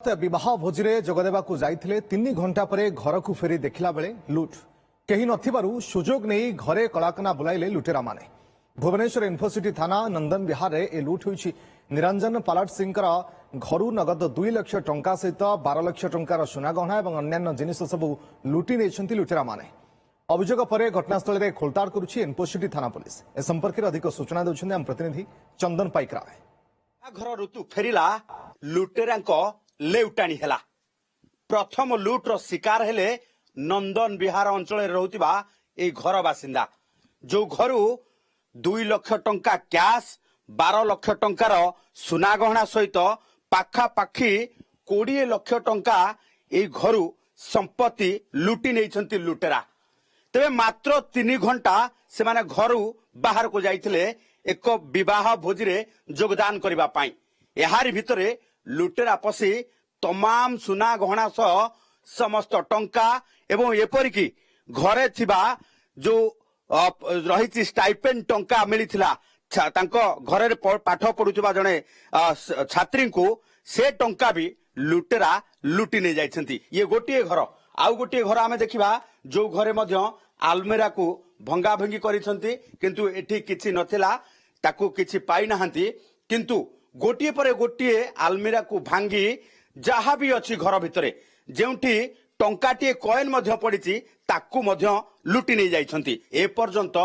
विवाह भोजी जोगदेवाक जाइथिले 3 घंटा पर घर को फेरी देखला बेले लुट केही नथिबारु सुजोग नहीं घरे कलाकना बुलाइले लुटेरा माने। भुवनेश्वर यूनिवर्सिटी थाना नंदन विहार ए लुट होइछि। निरंजन पालाट सिंह घरू नगद 2 लाख टंका सहित 12 लाख टंकार सुना गहना और अन्य जिनिस सबू लुटि नहीं लुटेरा माने। अभियोग पर घटनास्थल में खोलताड़ करुछि यूनिवर्सिटी थाना पुलिस। ए संपर्क में अधिक सूचना देउछन्ते हम प्रतिनिधि चंदन पाइकराय। घर ऋतु फेरिला लुटेरांक लेउटाणी हेला। प्रथम लुट्र शिकार हेले नंदन विहार अंचल रहुतिबा ए घर बासिंदा जो घरू 2 लाख टंका कैश 12 लाख टंकार सुना गहना सहित पाखापाखी 20 लाख टंका ए घरू संपत्ति लुटि नहीं लुटेरा। तेरे मात्र 3 घंटा से माने घरू बाहर को जाइथिले एक विवाह भोजी रे योगदान करबा पाई। एहारी भितरे लुटेरा पसी तमाम सुना गहना सह समस्त टंका एवं एपरिकी घरे थिबा जो रही स्टाइपेंड टंका मिलिथिला तांको घरे पाठ पढुथिबा जणे छात्री को से टंका भी लुटेरा लुटि नै जाइछंती। ये गोटिए घर आउ गोटिए घर आमे देखिबा जो घरे मध्य आलमेरा को भंगा भंगी करिसंती किंतु एठी किछि नथिला ताकू किछि पाई नाहंती किंतु गोटिए पर गोटिए आलमेरा को भांगी जहा भी अच्छी घर भितरे जेउठी टंकाटिए कॉइन मध्य पड़िछि ताकू मध्य लुटि नै जाइछंती। ए पर्यंत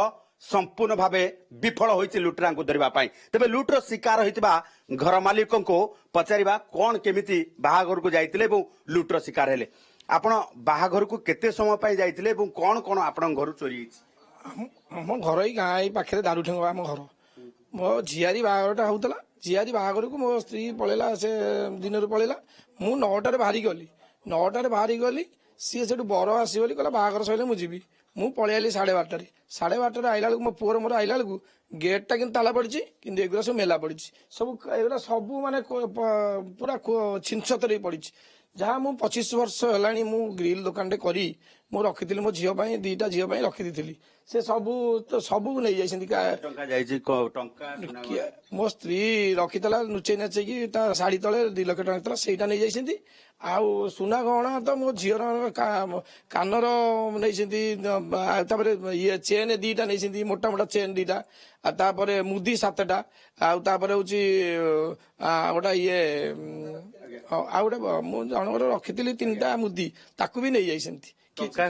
संपूर्ण भावे विफल होइछि लुटरा को धरिबा पाई। तबे लुटर शिकार होइतिबा घर मालिक को पचारिबा कोन केमिति बाहाघर को जाइतिले एवं लुटर शिकार हेले। आपण बाहाघर को केते समय पाई जाइतिले एवं कोन कोन आपण घर चोरी हिछि? हम घर ही गाँ ही पाखे दारू ठेंगा आम घर मो झियारी बाहाघरटा होता झियारी बाहाघर को मो स्त्री पलैला से दिन पलैला मु 9टार बाहरी गली 9टार बाहरी गली सी से बर आसगली कहला बाहाघर सैले मुझे मु पलि आली 12:30 12:30 आइला बेलू मो पुअर मोर आइला बेलू गेटा कि ताला पड़ी कि एगुरा सब मेला पड़ी सब एगुरा सब माने पूरा छिनछतर पड़ी जहाँ मु 25 वर्ष है मु ग्रिल दुकान टे करी मु रखी मो झील 2टा झील रखी दी से सबू तो सबू नहीं मो स्त्री रखीला लुचई नचेकी शाढ़ी तले 2 लाख टंका सहीटा नहीं जाइए आउ सुना गहना तो मो झीर कानर नहीं ये चेन 2टा नहीं मोटा मोटा चेन 2टा तापर मुदी 7टा आउे हूँ गोटा ये आउ गोटे मु जनकर रखी 3टा मुदी ताकू भी नहीं जाइए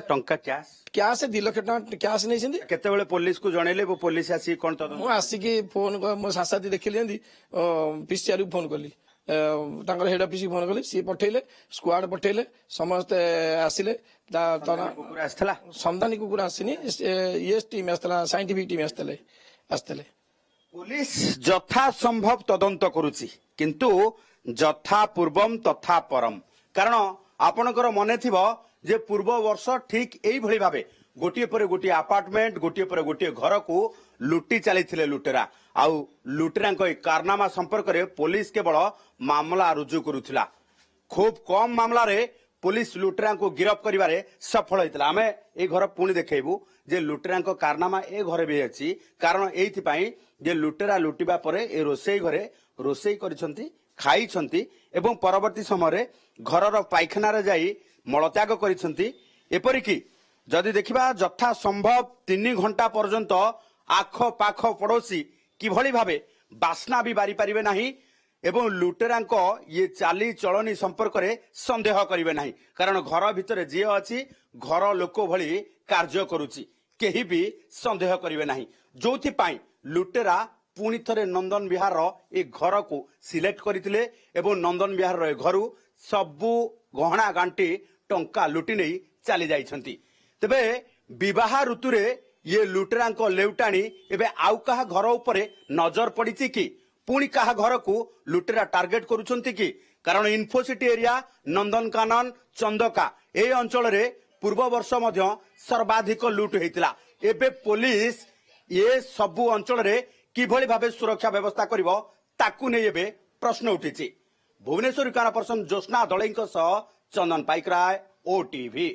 टंका कैश 2 लाख टंका कैश नहीं केतेबेले पुलिस को जनइले वो पुलिस आसी कोन तो मु आसिकी फोन मो सासाती देखिले पीसीआर फोन कली तांकर हेड ऑफिस फोन कली सी पठेले स्क्वाड पठेले समस्त आसिले आसला समदानी कुकुर आसिनी एस टीम आसला साइंटिफिक टीम आसतले पुलिस यथा संभव तदंत करुची किंतु यथा पूर्वम तथा परम कारण आपणकर मने थिबो जे पूर्व वर्ष ठीक एई भली भाबे गोटिए पर गोटिए अपार्टमेंट गोटिए पर गोटिए घर को लुटि चली लुटेरा आउ लुटेरा कारनामा संपर्क में पुलिस केवल मामला रुजु करुथिला। खूब कम मामला रे पुलिस लुटेरा को गिरफ करिबारे सफल होइतला। आमे ए घर पुणी देखैबू जे लुटेरा कारनामा ए घरे भी अछि कारण एथि पई जे लुटेरा लुटिबा परे ए रोसई घरे रोसई करिसंती खाइछंती एवं परवर्ती समय घरर पायखाना रे जाई मलत्याग करिसंती। एपरिकी जदि देखिबा यथा संभव 3 घंटा पर्यंत आख पाख पड़ोसी किभली भाबे बास्ना भी बारी पारिबे नाही एवं लुटेरांक ये चाली चलनी संपर्क में संदेह करिवे नाही कारण घर भितर जी अछि घर लोक भली कार्य करुची केही भी संदेह करिवे नाही जोथि पाई लुटेरा पुणी थरे नंदन विहार ए घर को सिलेक्ट करथिले एवं नंदन विहार ए घरू सबु गहना गांटी टंका लुटि नहीं चली जाइछंती। तबे विवाह ऋतु रे ये लुटेरांक लेउटाणी एबे आउ कहा घर उपरे नजर पड़िछि कि पुणी कहा घर को लुटेरा टार्गेट करुछंती कि कारण इन्फोसिटी एरिया नंदनकानन चंदका ए अंचल रे पूर्व वर्ष मध्य सर्वाधिक लुट हेतिला। एबे पुलिस ये सबु अंचल रे किभली भाबे सुरक्षा व्यवस्था करिवो ताकू नै एबे प्रश्न उठिछि। भुवनेश्वर कैमरा पर्सन ज्योत्स्ना दलैंक सह चंदन पाइकराय, OTV।